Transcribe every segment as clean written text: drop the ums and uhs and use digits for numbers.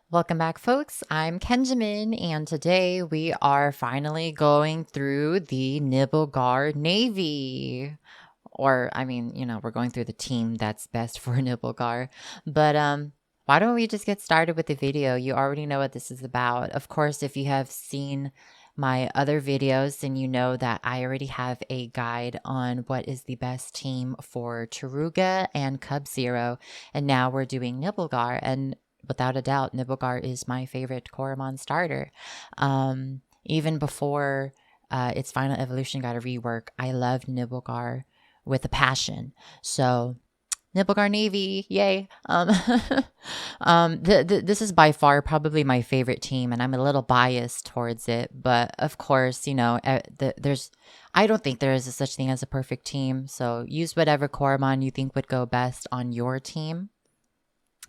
Welcome back, folks. I'm Kenjamin, and today we are finally going through the Nibblegar Navy. We're going through the team that's best for Nibblegar. But why don't we just get started with the video? You already know what this is about. Of course, if you have seen my other videos, then you know that I already have a guide on what is the best team for Taruga and Cub Zero. And now we're doing Nibblegar. And without a doubt, Nibblegar is my favorite Coromon starter. Even before its final evolution got a rework, I loved Nibblegar with a passion. So, Nibblegar Navy, yay! This is by far probably my favorite team, and I'm a little biased towards it. But of course, I don't think there is a such thing as a perfect team. So use whatever Coromon you think would go best on your team.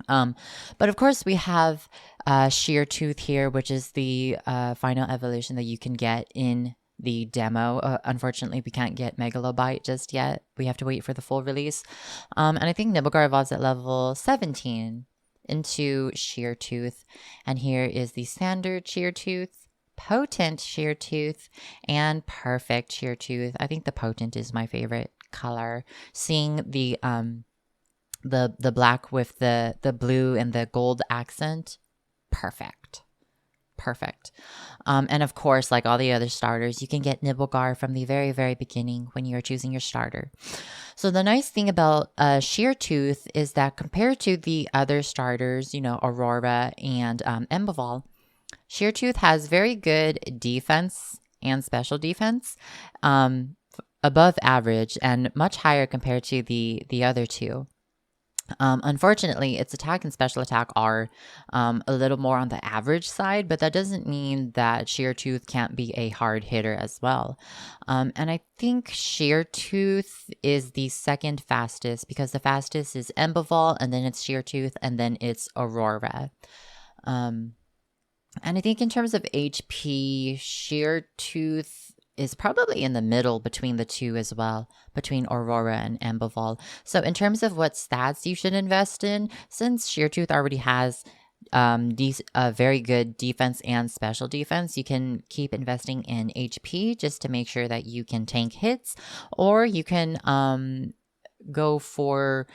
But of course, we have Sheer Tooth here, which is the final evolution that you can get in the demo. Unfortunately, we can't get Megalobite just yet. We have to wait for the full release. And I think Nibblegar evolves at level 17 into Sheer Tooth. And here is the standard Sheer Tooth, potent Sheer Tooth, and perfect Sheer Tooth. I think the potent is my favorite color. Seeing the black with the blue and the gold accent, perfect. And of course, like all the other starters, you can get Nibblegar from the very, very beginning when you're choosing your starter. So the nice thing about Sheer Tooth is that compared to the other starters, Aurora and Emboval, Sheer Tooth has very good defense and special defense, above average and much higher compared to the other two. Unfortunately, its attack and special attack are a little more on the average side, but that doesn't mean that Sheer Tooth can't be a hard hitter as well. And I think Sheer Tooth is the second fastest because the fastest is Emboval, and then it's Sheer Tooth, and then it's Aurora. And I think in terms of HP, Sheer Tooth is probably in the middle between the two as well, between Aurora and Emboval. So in terms of what stats you should invest in, since Sheer Tooth already has very good defense and special defense, you can keep investing in HP just to make sure that you can tank hits, or you can go for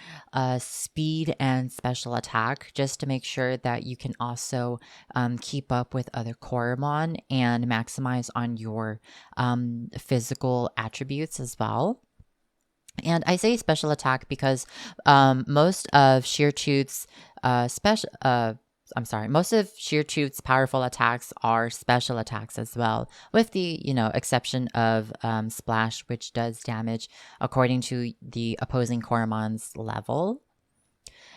speed and special attack just to make sure that you can also keep up with other Coromon and maximize on your physical attributes as well. And I say special attack because most of Sheer Tooth's most of Sheer Tooth's powerful attacks are special attacks as well, with the, exception of Splash, which does damage according to the opposing Coromon's level.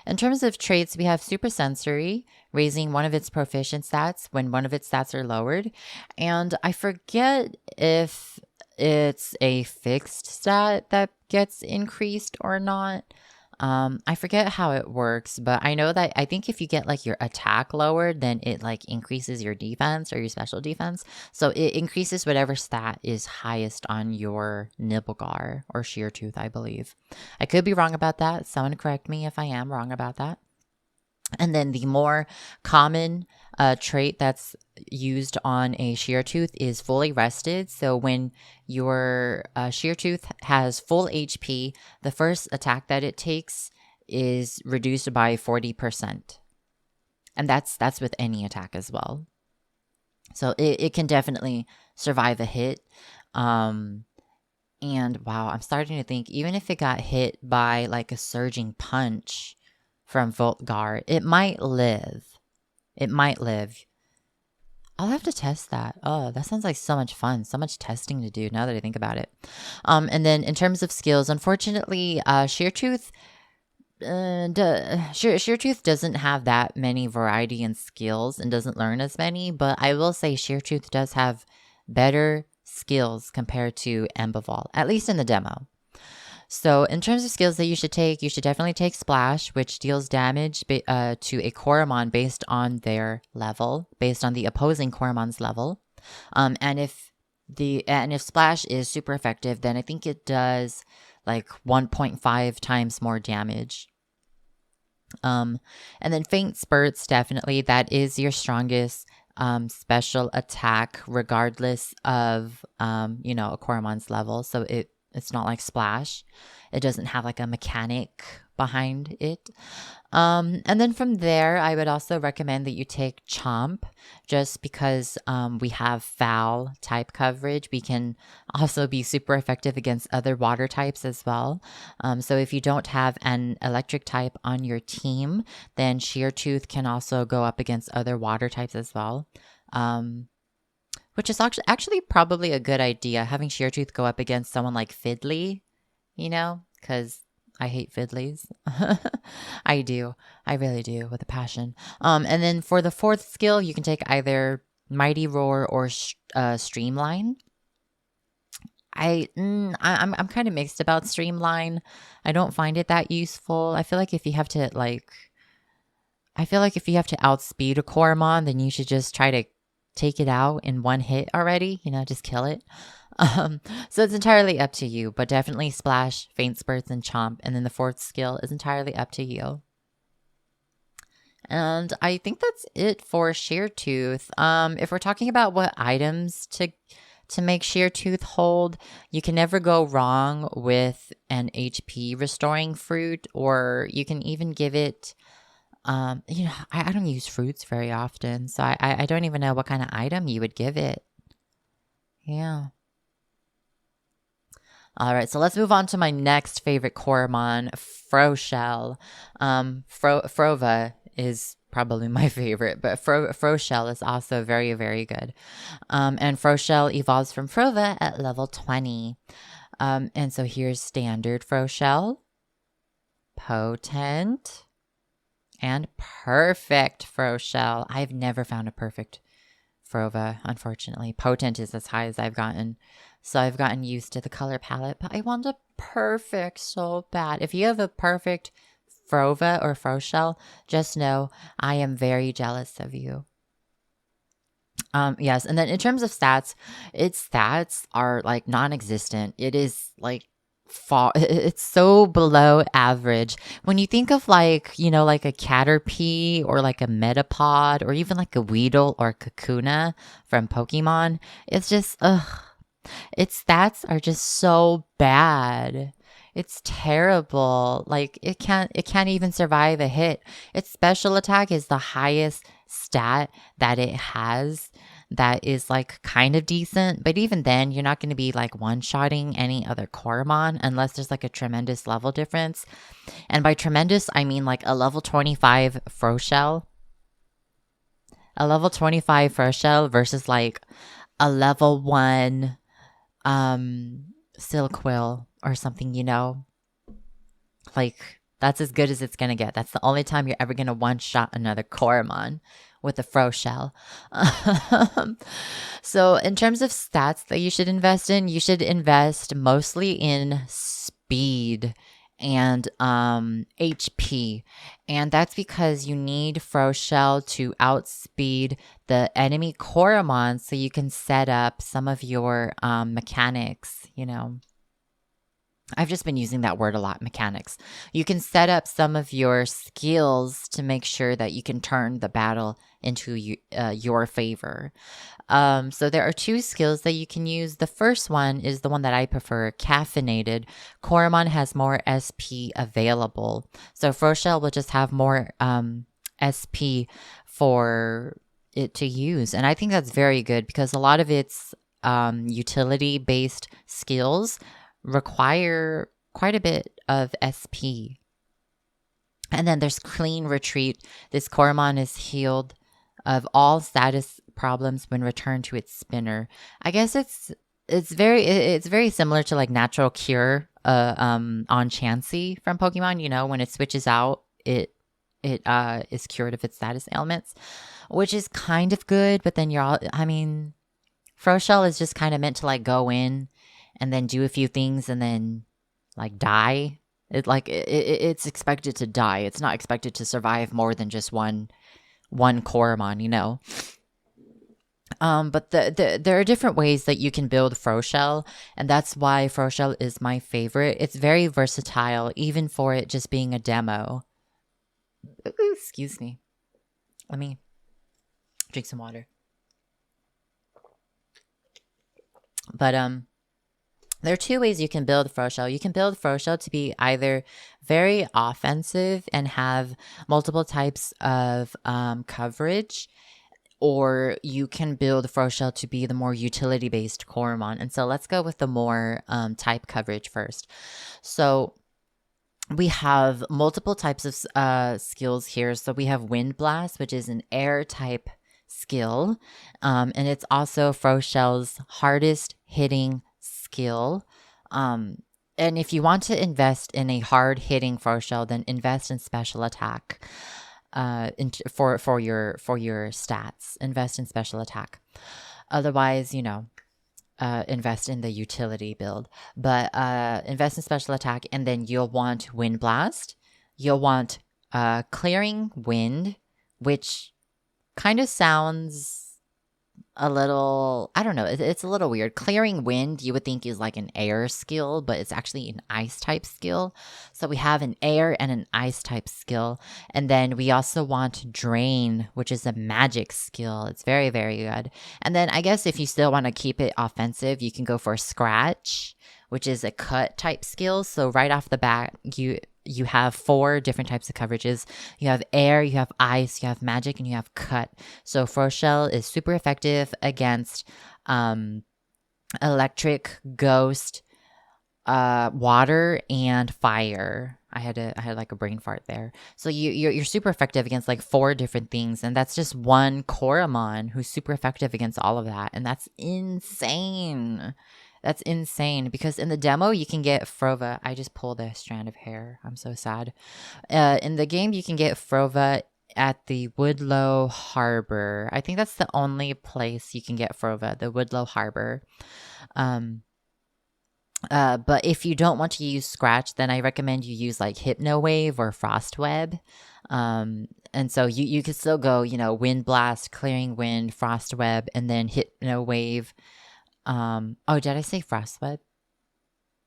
In terms of traits, we have Super Sensory, raising one of its proficient stats when one of its stats are lowered. And I forget if it's a fixed stat that gets increased or not. I forget how it works, but I know that I think if you get like your attack lowered, then it like increases your defense or your special defense. So it increases whatever stat is highest on your Nibblegar or Sheer Tooth, I believe. I could be wrong about that. Someone correct me if I am wrong about that. And then the more common trait that's used on a Sheer Tooth is fully rested. So when your Sheer Tooth has full HP, the first attack that it takes is reduced by 40%. And that's with any attack as well. So it can definitely survive a hit. And wow, I'm starting to think even if it got hit by like a surging punch from Voltgar, it might live. It might live. I'll have to test that. Oh, that sounds like so much fun. So much testing to do now that I think about it. And then in terms of skills, unfortunately, Sheer Tooth doesn't have that many variety in skills and doesn't learn as many. But I will say Sheer Tooth does have better skills compared to Emboval, at least in the demo. So in terms of skills that you should definitely take Splash, which deals damage to a Coromon based on their level, based on the opposing Coromon's level. And if Splash is super effective, then I think it does like 1.5 times more damage. Um, and then Faint Spurts, definitely, that is your strongest special attack, regardless of, a Coromon's level. So it's not like Splash. It doesn't have like a mechanic behind it. And then from there, I would also recommend that you take Chomp just because we have foul type coverage. We can also be super effective against other water types as well. So if you don't have an electric type on your team, then Sheer Tooth can also go up against other water types as well. Which is actually probably a good idea, having Sheer Tooth go up against someone like Fiddly, because I hate Fiddlies. I do. I really do, with a passion. And then for the fourth skill, you can take either Mighty Roar or Streamline. I'm kind of mixed about Streamline. I don't find it that useful. I feel like if you have to outspeed a Coromon, then you should just try to take it out in one hit already. Just kill it. So it's entirely up to you, but definitely Splash, Faint Spurts, and Chomp. And then the fourth skill is entirely up to you. And I think that's it for Sheer Tooth. If we're talking about what items to make Sheer Tooth hold, you can never go wrong with an HP restoring fruit, or you can even give it. I don't use fruits very often, so I don't even know what kind of item you would give it. Yeah. All right, so let's move on to my next favorite Coromon, Froshell. Frova is probably my favorite, but Froshell is also very, very good. And Froshell evolves from Frova at level 20. And so here's standard Froshell, potent, and perfect Froshell. I've never found a perfect Frova, unfortunately. Potent is as high as I've gotten. So I've gotten used to the color palette, but I want a perfect so bad. If you have a perfect Frova or Froshell, just know I am very jealous of you. Yes, and then in terms of stats, its stats are like non-existent. It is like it's so below average. When you think of like a Caterpie or like a Metapod or even like a Weedle or Kakuna from Pokemon, it's just its stats are just so bad. It's terrible. Like it can't even survive a hit. Its special attack is the highest stat that it has, that is like kind of decent, but even then you're not going to be like one-shotting any other Coromon unless there's like a tremendous level difference. And by tremendous, I mean like a level 25 Froshell. A level 25 Froshell versus like a level 1 Silquill or something, like that's as good as it's gonna get. That's the only time you're ever gonna one-shot another Coromon with a Froshell. So in terms of stats that you should invest mostly in speed and HP. And that's because you need Froshell to outspeed the enemy Coromon so you can set up some of your mechanics, I've just been using that word a lot, mechanics. You can set up some of your skills to make sure that you can turn the battle into your favor. So there are two skills that you can use. The first one is the one that I prefer, Caffeinated. Coromon has more SP available. So Froshell will just have more SP for it to use. And I think that's very good because a lot of its utility-based skills require quite a bit of SP. And then there's Clean Retreat. This Coromon is healed of all status problems when returned to its spinner. I guess it's very similar to like Natural Cure on Chansey from Pokemon. When it switches out, it is cured of its status ailments, which is kind of good. But then Froshell is just kind of meant to like go in and then do a few things and then like die. It's expected to die. It's not expected to survive more than just one Coromon, But there are different ways that you can build Froshell, and that's why Froshell is my favorite. It's very versatile, even for it just being a demo. Ooh, excuse me. Let me drink some water. But there are two ways you can build Froshell. You can build Froshell to be either very offensive and have multiple types of coverage, or you can build Froshell to be the more utility-based Coromon. And so let's go with the more type coverage first. So we have multiple types of skills here. So we have Wind Blast, which is an air type skill. And it's also Froshell's hardest hitting skill. And if you want to invest in a hard hitting Froshell, then invest in special attack. For your stats, invest in special attack. Otherwise, invest in the utility build. But invest in special attack, and then you'll want Wind Blast. You'll want Clearing Wind, which kind of sounds a little, I don't know, it's a little weird. Clearing Wind, you would think is like an air skill, but it's actually an ice type skill. So we have an air and an ice type skill. And then we also want Drain, which is a magic skill. It's very, very good. And then I guess if you still want to keep it offensive, you can go for Scratch, which is a cut type skill. So right off the bat, you have 4 different types of coverages. You have air, you have ice, you have magic, and you have cut. So Froshell is super effective against electric, ghost, water, and fire. I had like a brain fart there. So you're super effective against like 4 different things, and that's just one Coromon who's super effective against all of that, and that's insane. That's insane, because in the demo you can get Frova. I just pulled a strand of hair. I'm so sad. In the game you can get Frova at the Woodlow Harbor. I think that's the only place you can get Frova, the Woodlow Harbor. But if you don't want to use Scratch, then I recommend you use like Hypno Wave or Frost Web. And so you could still go, Wind Blast, Clearing Wind, Frost Web, and then Hypno Wave. Oh, did I say Frostweb?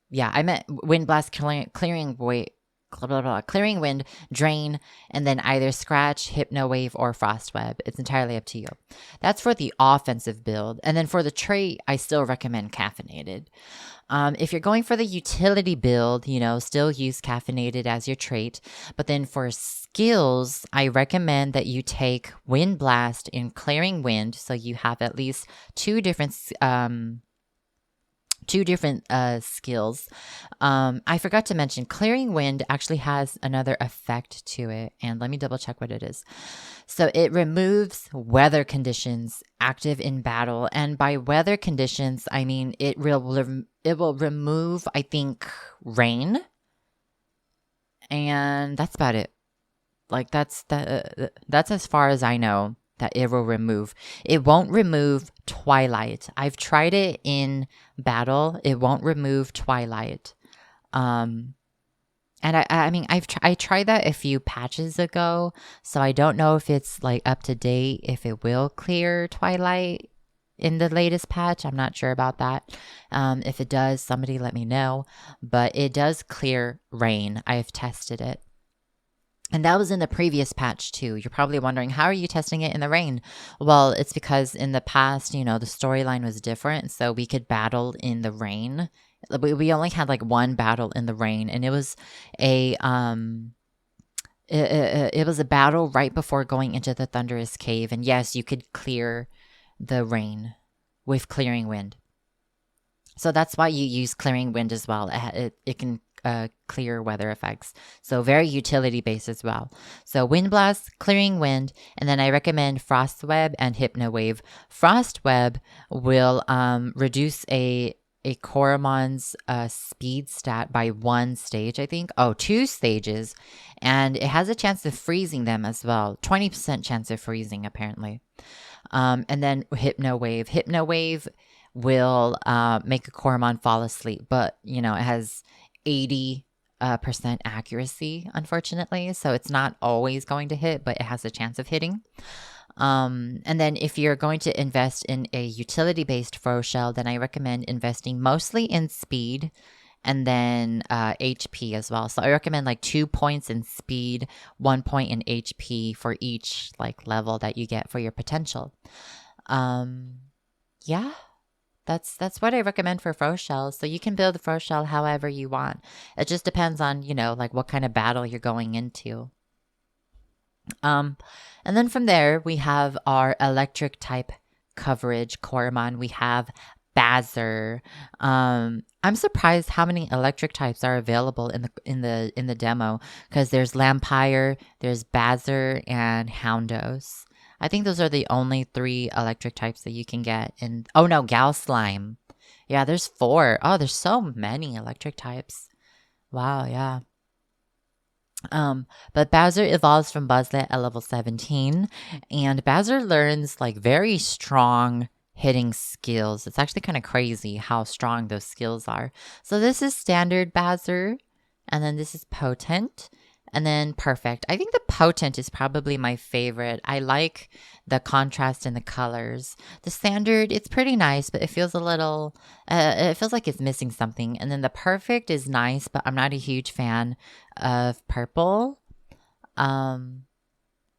Yeah, I meant Wind Blast, Clearing Wind, Drain, and then either Scratch, Hypno Wave, or Frostweb. It's entirely up to you. That's for the offensive build. And then for the trait, I still recommend Caffeinated. If you're going for the utility build, still use Caffeinated as your trait. But then for skills, I recommend that you take Wind Blast and Clearing Wind, so you have at least 2 different skills. I forgot to mention Clearing Wind actually has another effect to it, and let me double check what it is. So it removes weather conditions active in battle, and by weather conditions I mean it will remove, I think, rain, and that's about it. Like that's as far as I know that it will remove. It won't remove Twilight. I've tried it in battle. It won't remove Twilight. And I mean, I tried that a few patches ago, so I don't know if it's like up to date, if it will clear Twilight in the latest patch. I'm not sure about that. If it does, somebody let me know. But it does clear rain. I've tested it. And that was in the previous patch too. You're probably wondering, how are you testing it in the rain? Well, it's because in the past, the storyline was different. So we could battle in the rain. We only had like one battle in the rain, and it was a it was a battle right before going into the Thunderous Cave. And yes, you could clear the rain with Clearing Wind. So that's why you use Clearing Wind as well. It can clear weather effects. So very utility based as well. So Wind Blast, Clearing Wind, and then I recommend Frost Web and Hypno Wave. Frost Web will reduce a Coromon's speed stat by 1 stage, I think. Oh, 2 stages. And it has a chance of freezing them as well. 20% chance of freezing, apparently. And then Hypno Wave. Hypno Wave will make a Coromon fall asleep, but it has 80% accuracy, unfortunately, so it's not always going to hit, but it has a chance of hitting. And then if you're going to invest in a utility-based Froshell, then I recommend investing mostly in speed and then HP as well. So I recommend like 2 points in speed, 1 point in HP for each like level that you get for your potential. Um, yeah, that's what I recommend for frost shells. So you can build a frost shell however you want. It just depends on, like what kind of battle you're going into. Um, and then from there, we have our electric type coverage, Coromon. We have Bazzer. I'm surprised how many electric types are available in the demo because there's Lampire, there's Bazzer, and Houndos. I think those are the only 3 electric types that you can get. And oh no, Gal Slime. Yeah, there's 4. Oh, there's so many electric types. Wow, yeah. But Bowser evolves from Buzzlet at level 17, and Bowser learns like very strong hitting skills. It's actually kind of crazy how strong those skills are. So this is standard Bowser, and then this is potent, and then perfect. I think the potent is probably my favorite. I like the contrast in the colors. The standard, it's pretty nice, but it feels a little, it feels like it's missing something. And then the perfect is nice, but I'm not a huge fan of purple. Um,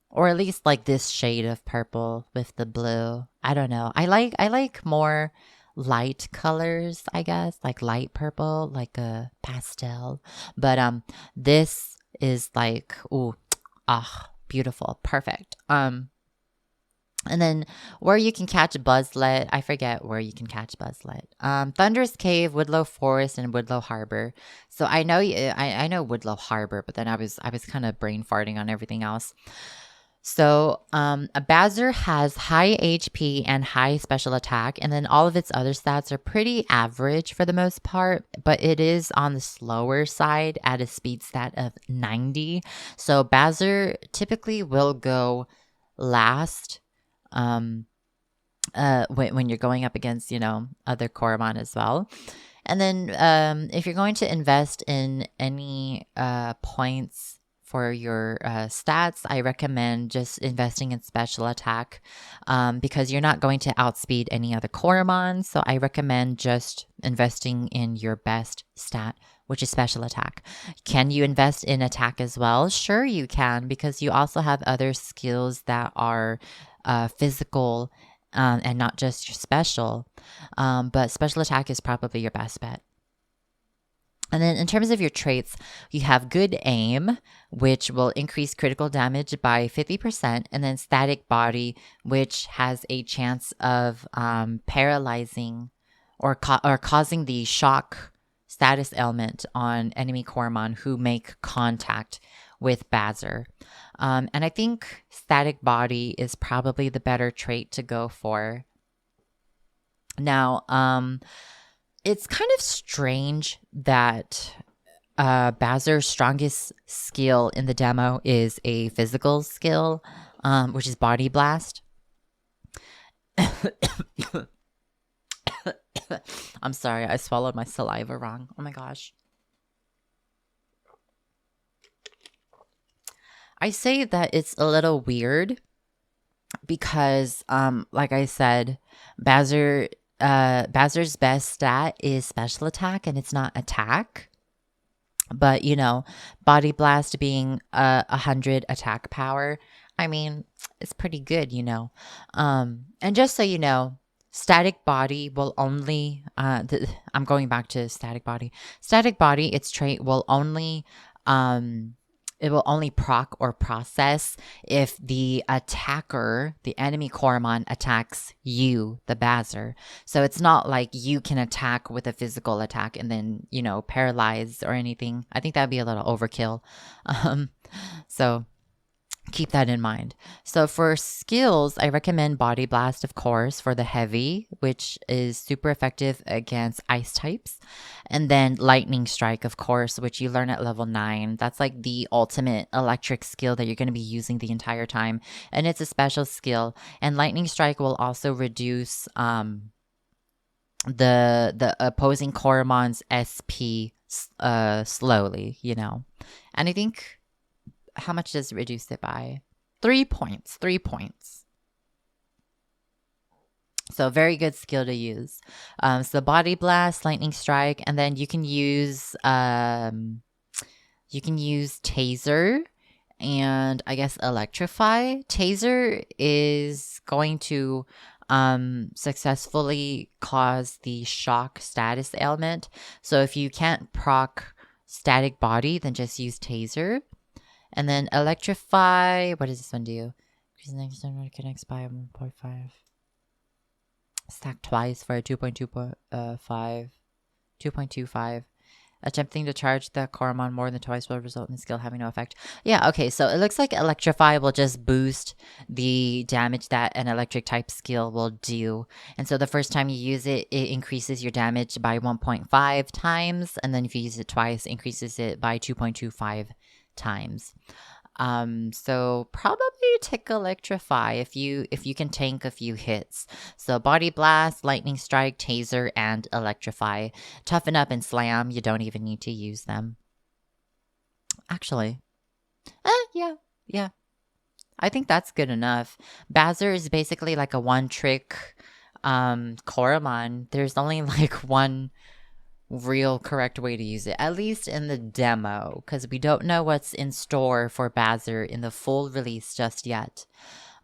or at least like this shade of purple with the blue. I don't know. I like more light colors, I guess, like light purple, like a pastel. But this is like ooh, beautiful, perfect. And then where you can catch Buzzlet, I forget where you can catch Buzzlet. Thunderous Cave, Woodlow Forest, and Woodlow Harbor. So I know Woodlow Harbor, but then I was kind of brain farting on everything else. So a Bazzer has high HP and high special attack, and then all of its other stats are pretty average for the most part, but it is on the slower side at a speed stat of 90. So Bazzer typically will go last when you're going up against, other Coromon as well. And then if you're going to invest in any points for your stats, I recommend just investing in special attack because you're not going to outspeed any other Coromon. So I recommend just investing in your best stat, which is special attack. Can you invest in attack as well? Sure, you can, because you also have other skills that are physical and not just your special. But special attack is probably your best bet. And then in terms of your traits, you have good aim, which will increase critical damage by 50%, and then static body, which has a chance of paralyzing or causing the shock status element on enemy Coromon who make contact with Bazzer. And I think static body is probably the better trait to go for. Now, it's kind of strange that Bazzer's strongest skill in the demo is a physical skill, which is Body Blast. I'm sorry, I swallowed my saliva wrong. Oh my gosh. I say that it's a little weird because, like I said, Bazzer's best stat is special attack and it's not attack. But, Body Blast being 100 attack power, I mean, it's pretty good, And just so you know, static body will only, I'm going back to static body. Static body, its trait will only, it will only proc or process if the attacker, the enemy Coromon, attacks you, the Bazzer. So it's not like you can attack with a physical attack and then, paralyze or anything. I think that'd be a little overkill. So keep that in mind. So for skills, I recommend Body Blast, of course, for the heavy, which is super effective against ice types. And then Lightning Strike, of course, which you learn at level 9. That's like the ultimate electric skill that you're going to be using the entire time. And it's a special skill. And Lightning Strike will also reduce the opposing Coromon's SP slowly, And I think, how much does it reduce it by? 3 points. 3 points. So very good skill to use. So Body Blast, Lightning Strike, and then you can use Taser and I guess Electrify. Taser is going to successfully cause the shock status ailment. So if you can't proc static body, then just use Taser. And then Electrify, what does this one do? Connects by 1.5. Stack twice for a 2.25. Attempting to charge the Coromon more than twice will result in the skill having no effect. Yeah, okay, so it looks like Electrify will just boost the damage that an electric type skill will do. And so the first time you use it, it increases your damage by 1.5 times. And then if you use it twice, it increases it by 2.25 times. So probably take Electrify if you can tank a few hits. So Body Blast, Lightning Strike, Taser, and Electrify. Toughen Up and Slam, you don't even need to use them. Actually, yeah. I think that's good enough. Bazzer is basically like a one-trick Coromon. There's only like one real correct way to use it, at least in the demo, because we don't know what's in store for Bazzer in the full release just yet.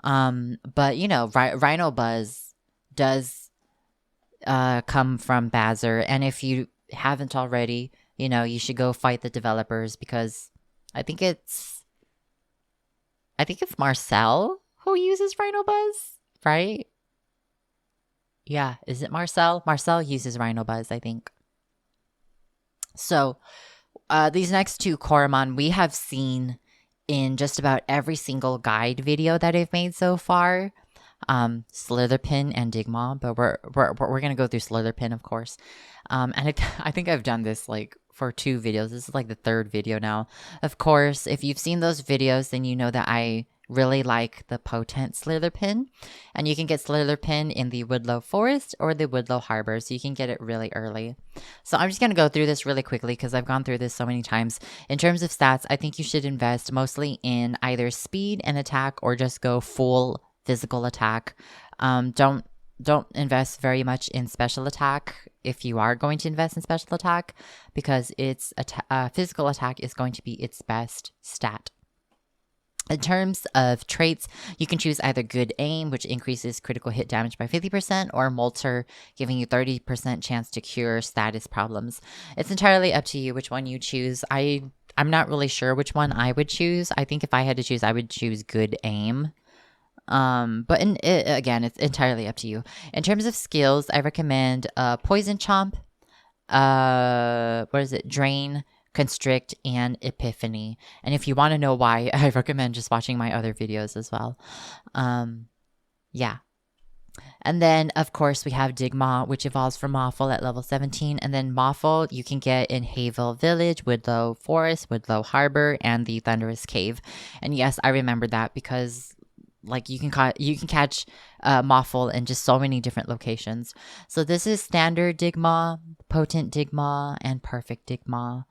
But you know, Rhino Buzz does come from Bazzer, and if you haven't already, you know, you should go fight the developers because I think it's Marcel who uses Rhino Buzz, right? Yeah, is it Marcel? Marcel uses Rhino Buzz, I think. So these next two Coromon we have seen in just about every single guide video that I've made so far. Slitherpin and Digmaw, but we're gonna go through Slitherpin, of course. And I think I've done this like for 2 videos. This is like the 3rd video now. Of course, if you've seen those videos, then you know that I really like the potent Slitherpin, and you can get Slitherpin in the Woodlow Forest or the Woodlow Harbor, so you can get it really early. So I'm just going to go through this really quickly because I've gone through this so many times. In terms of stats, I think you should invest mostly in either speed and attack or just go full physical attack. Don't invest very much in special attack if you are going to invest in special attack, because its physical attack is going to be its best stat. In terms of traits, you can choose either Good Aim, which increases critical hit damage by 50%, or Molter, giving you 30% chance to cure status problems. It's entirely up to you which one you choose. I'm not really sure which one I would choose. I think if I had to choose, I would choose Good Aim. But again, it's entirely up to you. In terms of skills, I recommend Poison Chomp, Drain, Constrict, and Epiphany. And if you want to know why, I recommend just watching my other videos as well. Yeah. And then, of course, we have Digmaw, which evolves from Moffle at level 17. And then Moffle you can get in Hayville Village, Woodlow Forest, Woodlow Harbor, and the Thunderous Cave. And yes, I remember that because like you can catch Moffle in just so many different locations. So this is Standard Digmaw, Potent Digmaw, and Perfect Digmaw.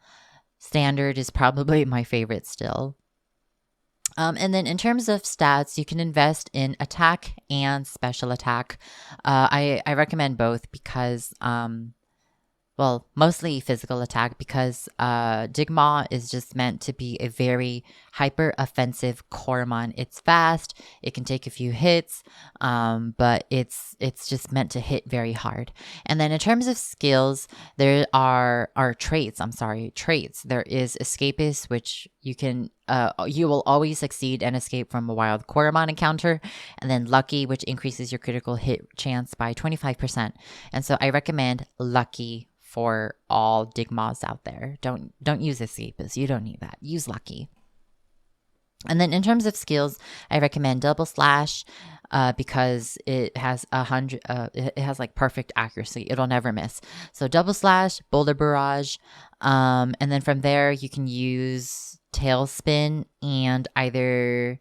Standard is probably my favorite still. And then in terms of stats, you can invest in attack and special attack. I recommend both because, well, mostly physical attack because Digmaw is just meant to be a very hyper-offensive Coromon. It's fast, it can take a few hits, but it's just meant to hit very hard. And then in terms of skills, there are traits. Traits. There is Escapist, which you will always succeed and escape from a wild Coromon encounter, and then Lucky, which increases your critical hit chance by 25%. And so I recommend Lucky for all Digmaws out there. Don't use Escapist. You don't need that. Use Lucky. And then in terms of skills, I recommend Double Slash because it has it has like perfect accuracy. It'll never miss. So Double Slash, Boulder Barrage, and then from there you can use Tailspin and either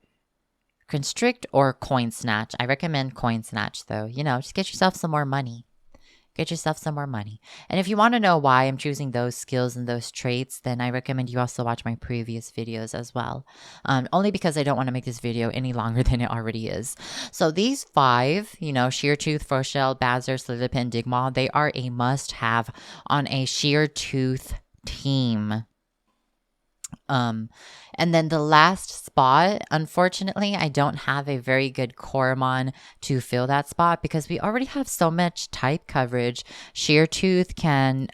Constrict or Coin Snatch. I recommend Coin Snatch though. You know, just get yourself some more money. Get yourself some more money. And if you want to know why I'm choosing those skills and those traits, then I recommend you also watch my previous videos as well. Only because I don't want to make this video any longer than it already is. So these 5, Sheartooth, Froshell, Bazzer, Slitherpin, Digmaw, they are a must-have on a Sheartooth team. And then the last spot, unfortunately, I don't have a very good Coromon to fill that spot because we already have so much type coverage. Sheartooth can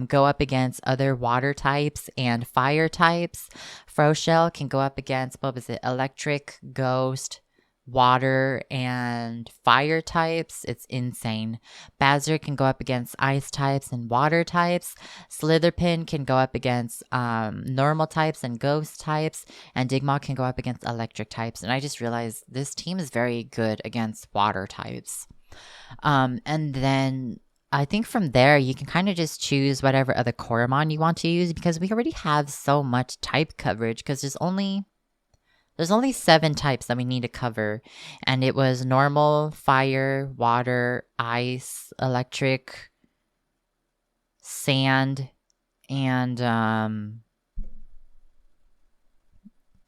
go up against other water types and fire types. Froshell can go up against, electric, ghost, water, and fire types. It's insane. Bazzer can go up against ice types and water types. Slitherpin can go up against normal types and ghost types. And Digmaw can go up against electric types. And I just realized this team is very good against water types. And then I think from there, you can kind of just choose whatever other Coromon you want to use because we already have so much type coverage because there's only 7 types that we need to cover. And it was normal, fire, water, ice, electric, sand, and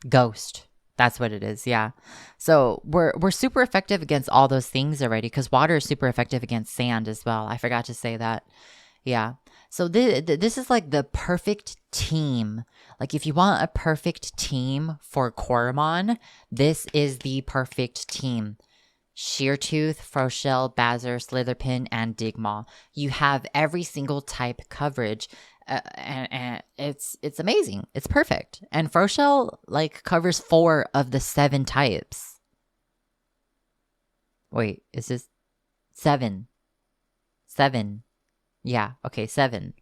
ghost. That's what it is, yeah. So we're super effective against all those things already because water is super effective against sand as well. I forgot to say that. Yeah. So this is like the perfect team. Like if you want a perfect team for Coromon, this is the perfect team. Sheartooth, Froshell, Bazzer, Slitherpin, and Digmaw. You have every single type coverage. And it's amazing. It's perfect. And Froshell covers 4 of the 7 types. Wait, is this 7? 7. Yeah, okay, 7.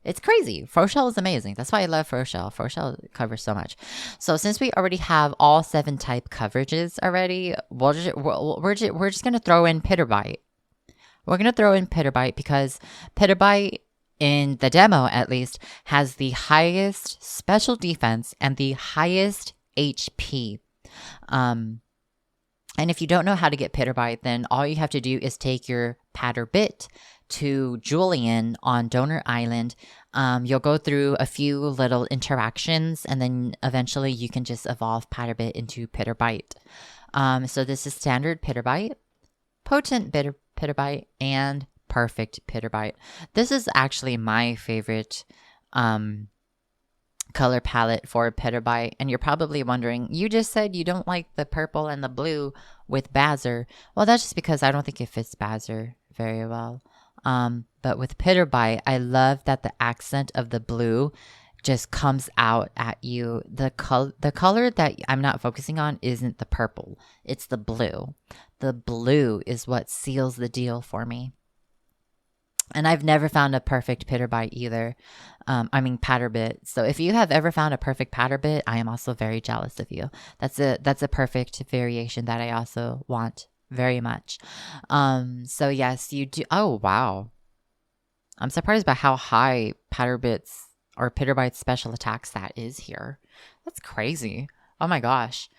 It's crazy. Froshell is amazing. That's why I love Froshell. Froshell covers so much. So since we already have all 7 type coverages already, we're just going to throw in Pitterbite. We're going to throw in Pitterbite because Pitterbite, in the demo at least, has the highest special defense and the highest HP. And if you don't know how to get Pitterbite, then all you have to do is take your Patterbit to Julian on Donor Island. You'll go through a few little interactions, and then eventually you can just evolve Patterbit into Pitterbite. So this is standard Pitterbite, potent Pitterbite, and perfect Pitterbite. This is actually my favorite color palette for Pitterbite. And you're probably wondering, you just said you don't like the purple and the blue with Bazzer. Well, that's just because I don't think it fits Bazzer very well. But with Pitterbite, I love that the accent of the blue just comes out at you. The color that I'm not focusing on isn't the purple. It's the blue. The blue is what seals the deal for me. And I've never found a perfect Pitterbite either. Patterbit. So if you have ever found a perfect Patterbit, I am also very jealous of you. That's a perfect variation that I also want very much. So yes, you do. Oh, wow. I'm surprised by how high Patterbit's or Pitterbite's special attack stat is here. That's crazy. Oh my gosh.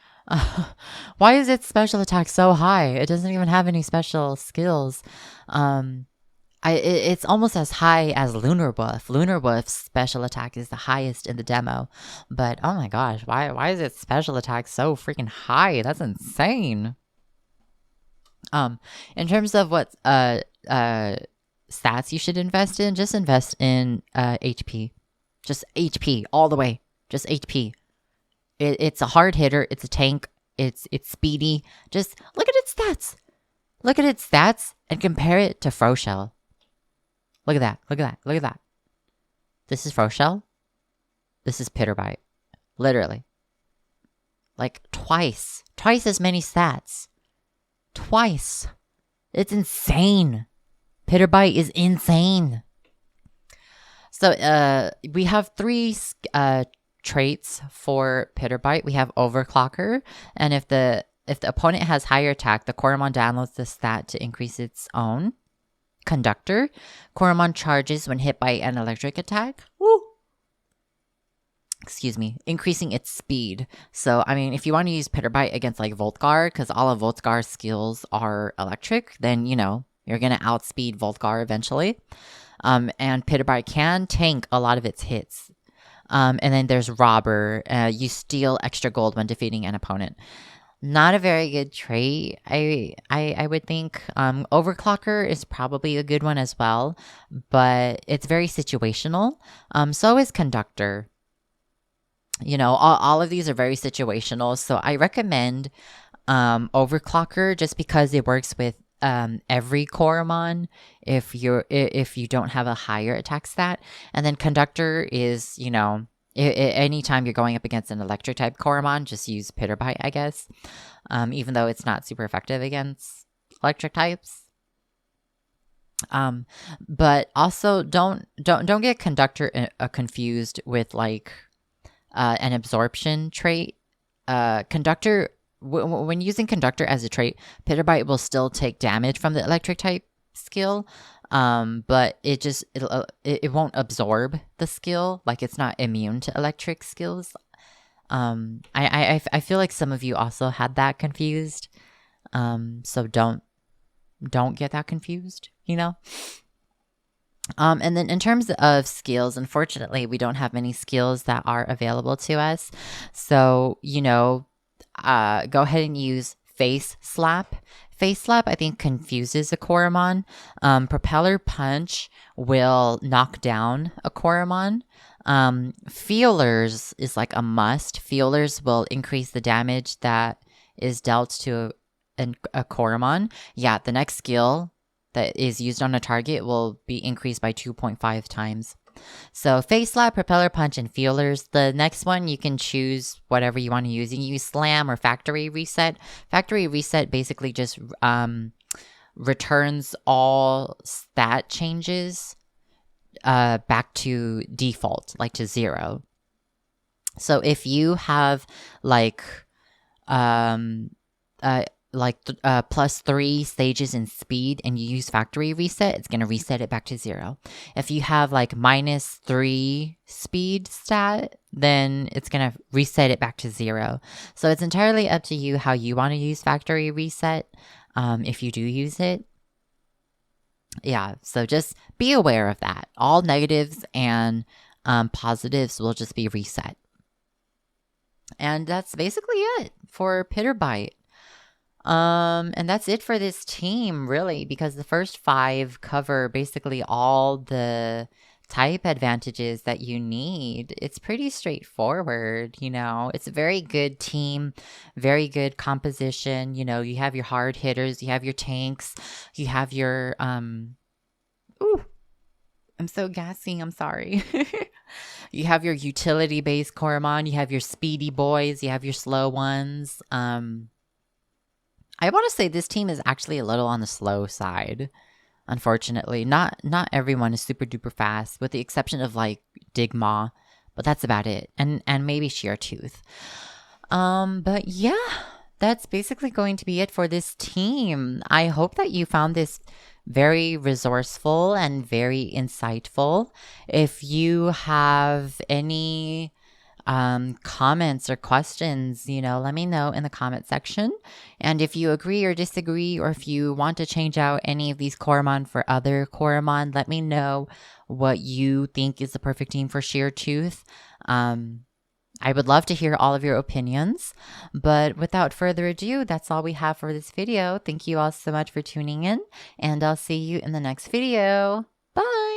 Why is its special attack so high? It doesn't even have any special skills. It's almost as high as Lunar Wolf. Lunar Wolf's special attack is the highest in the demo. But oh my gosh, why is its special attack so freaking high? That's insane. In terms of what stats you should invest in, just invest in HP. Just HP all the way. Just HP. It's a hard hitter. It's a tank. It's speedy. Just look at its stats. Look at its stats and compare it to Froshell. Look at that. Look at that. Look at that. This is Froshell. This is Pitterbite. Literally. Like twice. Twice as many stats. Twice. It's insane. Pitterbite is insane. So we have 3 traits for Pitterbite. We have Overclocker, and if the opponent has higher attack, the Coromon downloads the stat to increase its own. Conductor. Coromon charges when hit by an electric attack. Woo! Excuse me. Increasing its speed. So, if you want to use Pitterbite against Voltgar, because all of Voltgar's skills are electric, then, You're going to outspeed Voltgar eventually. And Pitterby can tank a lot of its hits. And then there's Robber. You steal extra gold when defeating an opponent. Not a very good trait, I would think. Overclocker is probably a good one as well, but it's very situational. So is Conductor. You know, all of these are very situational. So I recommend Overclocker just because it works with every Coromon if you don't have a higher attack stat. And then Conductor is, you know, anytime you're going up against an electric type Coromon, just use Pitterbite, I guess. Even though it's not super effective against electric types. But also don't get Conductor confused with like an absorption trait. Conductor, when using Conductor as a trait, Pitterbite will still take damage from the electric type skill. But it won't absorb the skill. Like it's not immune to electric skills. I feel like some of you also had that confused. So don't get that confused, you know? And then in terms of skills, unfortunately, we don't have many skills that are available to us. So, you know, go ahead and use Face Slap. Face Slap, I think, confuses a Coromon. Propeller Punch will knock down a Coromon. Feelers is like a must. Feelers will increase the damage that is dealt to a Coromon. Yeah, the next skill that is used on a target will be increased by 2.5 times. So Face Slap, Propeller Punch, and Feelers. The next one, you can choose whatever you want to use. You can use Slam or Factory Reset. Factory Reset basically just returns all stat changes back to default, like to 0. So if you have like +3 stages in speed and you use Factory Reset, it's going to reset it back to 0. If you have like -3 speed stat, then it's going to reset it back to 0. So it's entirely up to you how you want to use Factory Reset, if you do use it. Yeah, so just be aware of that. All negatives and positives will just be reset. And that's basically it for Pitterbite. And that's it for this team, really, because the first 5 cover basically all the type advantages that you need. It's pretty straightforward, you know. It's a very good team, very good composition. You know, you have your hard hitters, you have your tanks, you have your ooh, I'm so gassy, I'm sorry. You have your utility-based Coromon, you have your speedy boys, you have your slow ones. I want to say this team is actually a little on the slow side. Unfortunately, not everyone is super duper fast, with the exception of like Digmaw, but that's about it, and maybe Sheartooth. But yeah, that's basically going to be it for this team. I hope that you found this very resourceful and very insightful. If you have any comments or questions, you know, let me know in the comment section. And if you agree or disagree, or if you want to change out any of these Coromon for other Coromon, let me know what you think is the perfect team for Sheartooth. I would love to hear all of your opinions, but without further ado, that's all we have for this video. Thank you all so much for tuning in, and I'll see you in the next video. Bye!